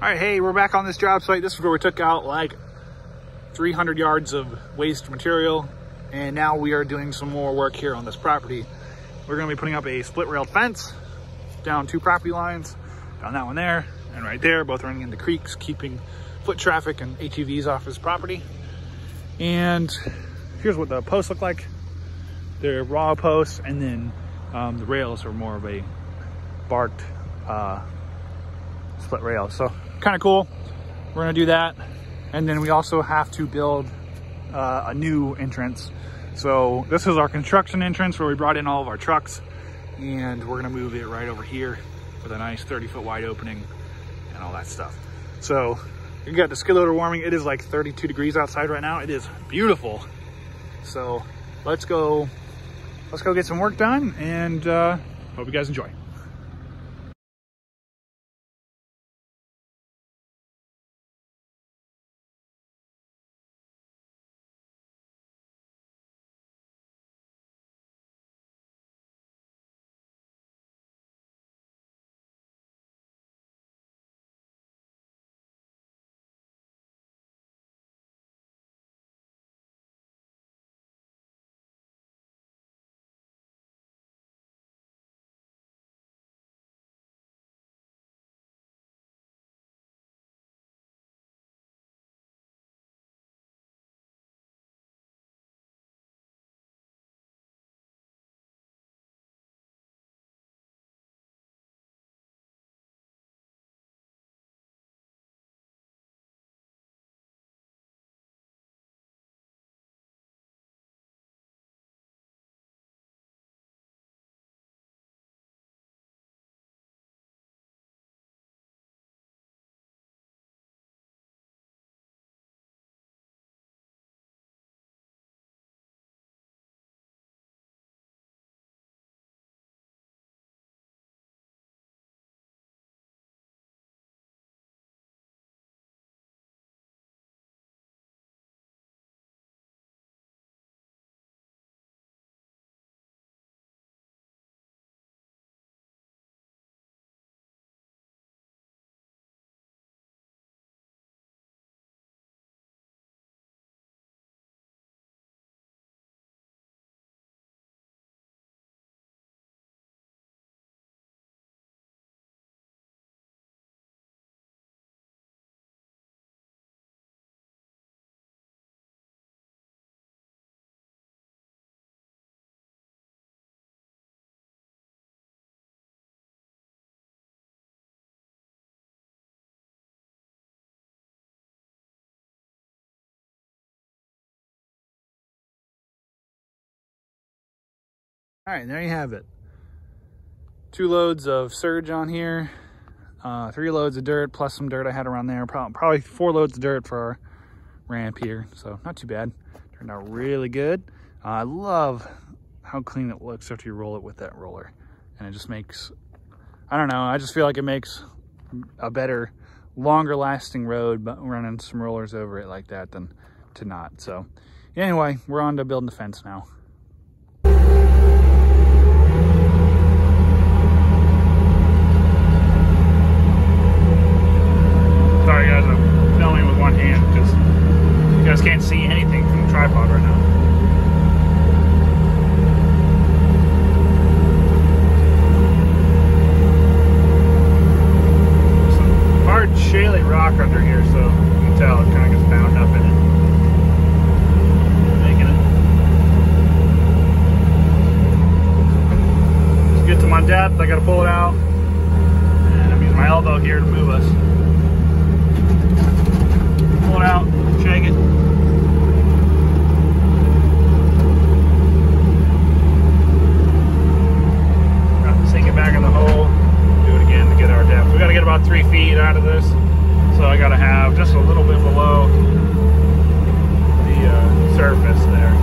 All right, hey, we're back on this job site. This is where we took out like 300 yards of waste material, and now we are doing some more work here on this property. We're gonna be putting up a split railed fence down 2 property lines, down that one there and right there, both running into creeks, keeping foot traffic and ATVs off his property. And here's what the posts look like. They're raw posts, and then the rails are more of a barked split rail. So kind of cool. We're gonna do that. And then we also have to build a new entrance. So this is our construction entrance where we brought in all of our trucks, and we're gonna move it right over here with a nice 30-foot wide opening and all that stuff. So you got the skid loader warming. It is like 32 degrees outside right now. It is beautiful. So let's go get some work done, and hope you guys enjoy. All right, there you have it. 2 loads of surge on here, 3 loads of dirt, plus some dirt I had around there. Probably 4 loads of dirt for our ramp here. So not too bad. Turned out really good. I love how clean it looks after you roll it with that roller. And it just makes, I don't know, I just feel like it makes a better, longer lasting road, but running some rollers over it like that than to not. So anyway, we're on to building the fence now. Sorry guys, I'm filming with one hand because you guys can't see anything from the tripod right now. There's some hard shaly rock under here, so you can tell it kind of gets bound up in it. Making it. Just get to my depth, I gotta pull it out. And I'm using my elbow here to move us. Pull it out, shake it. Sink it back in the hole. Do it again to get our depth. We got to get about 3 feet out of this. So I got to have just a little bit below the surface there.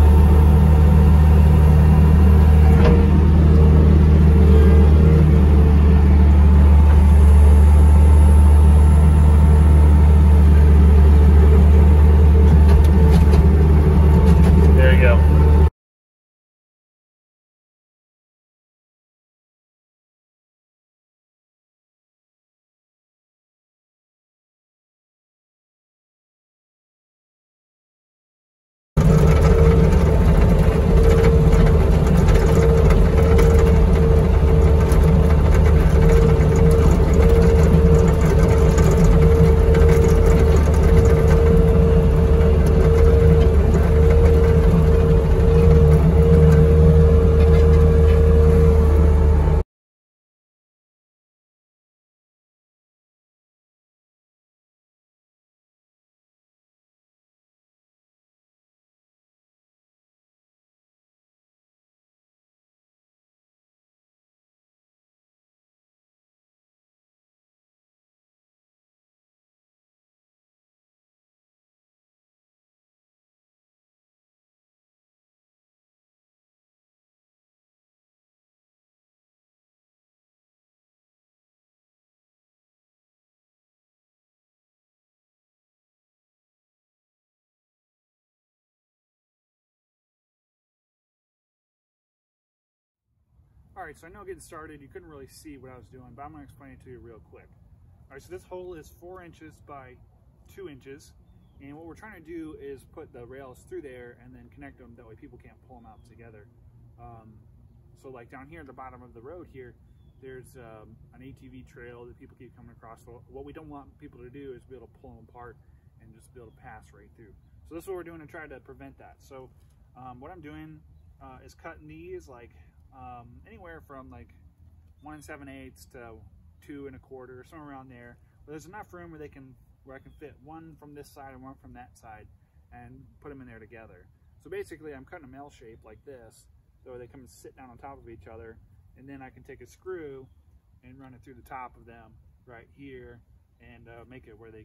All right, so I know getting started, you couldn't really see what I was doing, but I'm gonna explain it to you real quick. All right, so this hole is 4 inches by 2 inches. And what we're trying to do is put the rails through there and then connect them. That way people can't pull them out together. So like down here at the bottom of the road here, there's an ATV trail that people keep coming across. So what we don't want people to do is be able to pull them apart and just be able to pass right through. So this is what we're doing to try to prevent that. So what I'm doing is cutting these like anywhere from like 1 7/8 to 2 1/4, somewhere around there. But there's enough room where I can fit one from this side and one from that side and put them in there together. So basically I'm cutting them L shape like this, so they come and sit down on top of each other, and then I can take a screw and run it through the top of them right here and make it where they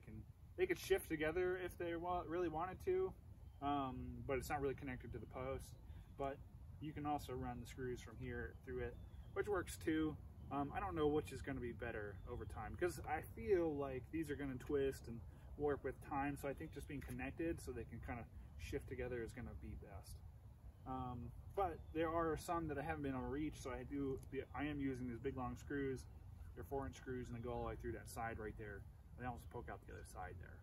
could shift together if they really wanted to, but it's not really connected to the post. But you can also run the screws from here through it, which works too. I don't know which is going to be better over time, because I feel like these are going to twist and warp with time, so I think just being connected so they can kind of shift together is going to be best. But there are some that I haven't been able to reach, so I am using these big long screws. They're 4-inch screws, and they go all the way through that side right there. They almost poke out the other side there.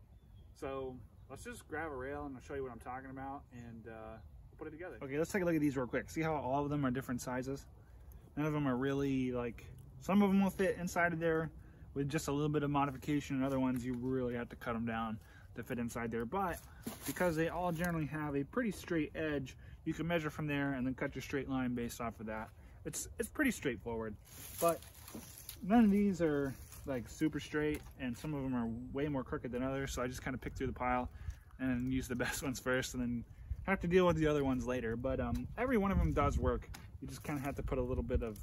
So let's just grab a rail and I'll show you what I'm talking about, and we'll put it together. Okay, let's take a look at these real quick. See how all of them are different sizes? None of them are really like, some of them will fit inside of there with just a little bit of modification, and other ones you really have to cut them down to fit inside there. But because they all generally have a pretty straight edge, you can measure from there and then cut your straight line based off of that. It's pretty straightforward, but none of these are like super straight, and some of them are way more crooked than others. So I just kind of pick through the pile and use the best ones first, and then have to deal with the other ones later. But every one of them does work. You just kind of have to put a little bit of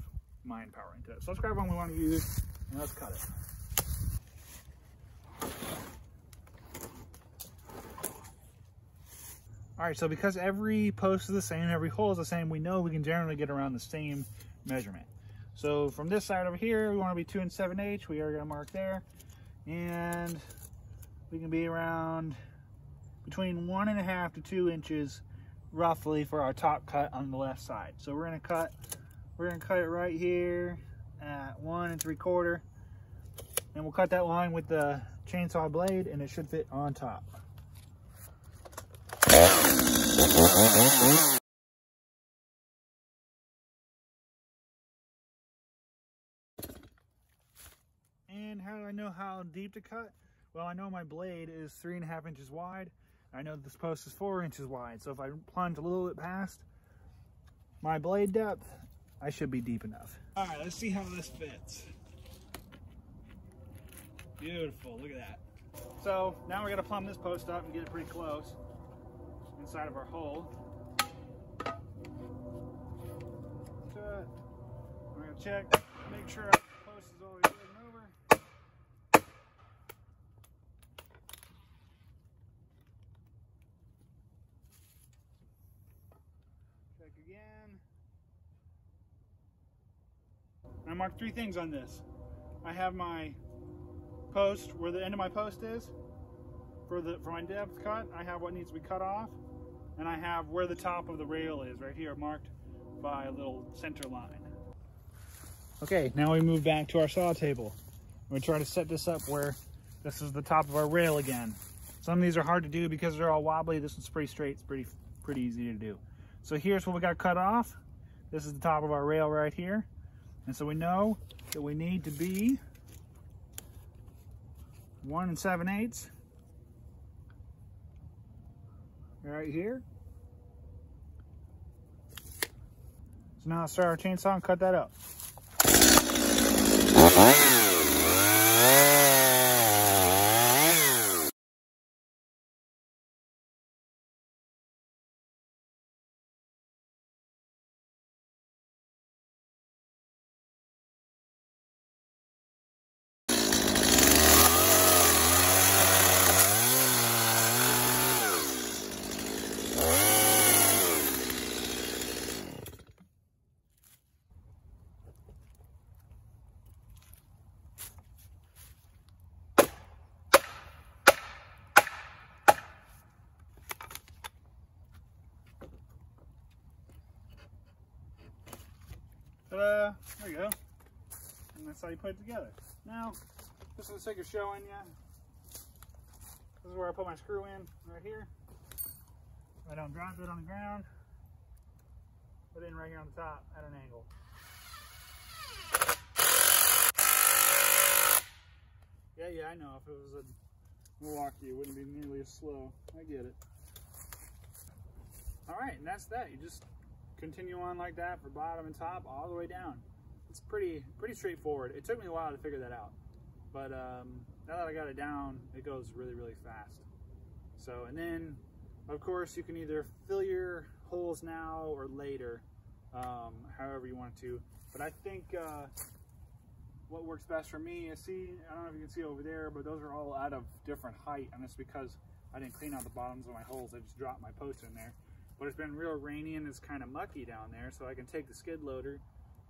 mind power into it. So let's grab one we want to use and let's cut it. All right, so because every post is the same, every hole is the same, we know we can generally get around the same measurement. So from this side over here, we want to be 2 7/8. We are going to mark there, and we can be around between 1.5 to 2 inches roughly for our top cut on the left side. So we're going to cut it right here at 1 3/4, and we'll cut that line with the chainsaw blade, and it should fit on top. And how do I know how deep to cut? Well, I know my blade is 3.5 inches wide. I know this post is 4 inches wide. So if I plunge a little bit past my blade depth, I should be deep enough. All right, let's see how this fits. Beautiful, look at that. So now we're gonna plumb this post up and get it pretty close inside of our hole. We're gonna check, make sure our post is always good and over. Check again. I marked 3 things on this. I have my post, where the end of my post is. For my depth cut, I have what needs to be cut off. And I have where the top of the rail is, right here, marked by a little center line. Okay, now we move back to our saw table. We're gonna try to set this up where this is the top of our rail again. Some of these are hard to do because they're all wobbly. This one's pretty straight, it's pretty easy to do. So here's what we gotta cut off. This is the top of our rail right here. And so we know that we need to be 1 7/8 right here. So now let's start our chainsaw and cut that up. Ta-da! There you go. And that's how you put it together. Now, just for the sake of showing you, this is where I put my screw in, right here. I don't drop it on the ground. Put it in right here on the top at an angle. Yeah, I know. If it was a Milwaukee, it wouldn't be nearly as slow. I get it. All right, and that's that. You just continue on like that for bottom and top all the way down. It's pretty straightforward. It took me a while to figure that out, but now that I got it down, it goes really, really fast. So, and then of course you can either fill your holes now or later, however you want to. But I think what works best for me is, see, I don't know if you can see over there, but those are all out of different height, and it's because I didn't clean out the bottoms of my holes. I just dropped my post in there. But it's been real rainy and it's kind of mucky down there, so I can take the skid loader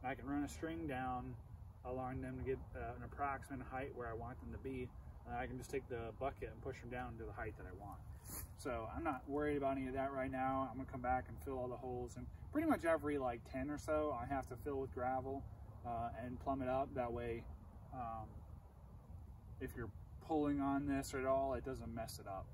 and I can run a string down along them to get an approximate height where I want them to be. And I can just take the bucket and push them down to the height that I want. So I'm not worried about any of that right now. I'm gonna come back and fill all the holes, and pretty much every like 10 or so I have to fill with gravel and plumb it up. That way if you're pulling on this at all, it doesn't mess it up.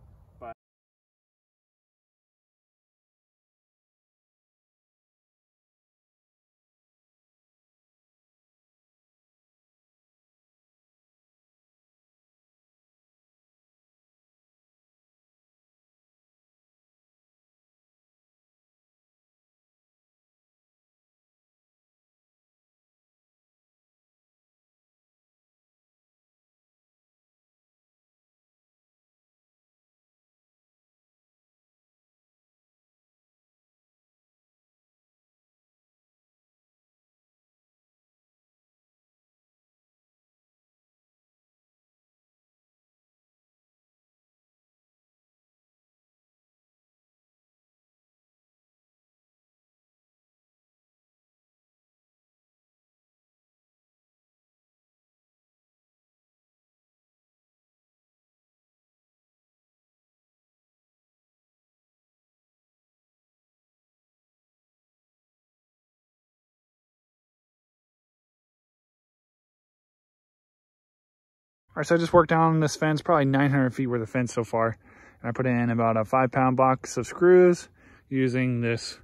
All right, so I just worked down this fence, probably 900 feet worth of fence so far. And I put in about a 5-pound box of screws using this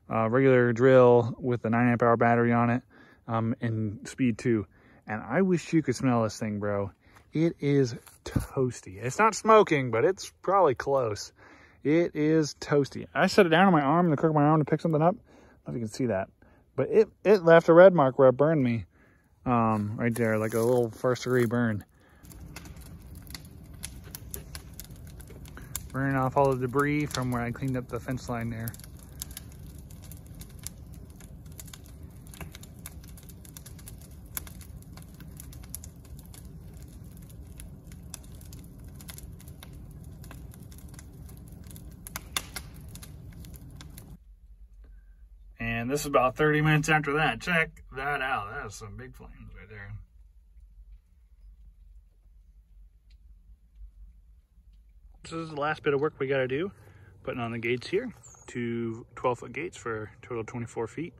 regular drill with a 9-amp-hour battery on it and speed 2. And I wish you could smell this thing, bro. It is toasty. It's not smoking, but it's probably close. It is toasty. I set it down on my arm in the crook of my arm to pick something up. I don't know if you can see that. But it left a red mark where it burned me right there, like a little first-degree burn. Burning off all the debris from where I cleaned up the fence line there. And this is about 30 minutes after that. Check that out. That is some big flames right there. This is the last bit of work we got to do. Putting on the gates here. 2 12-foot gates for a total of 24 feet.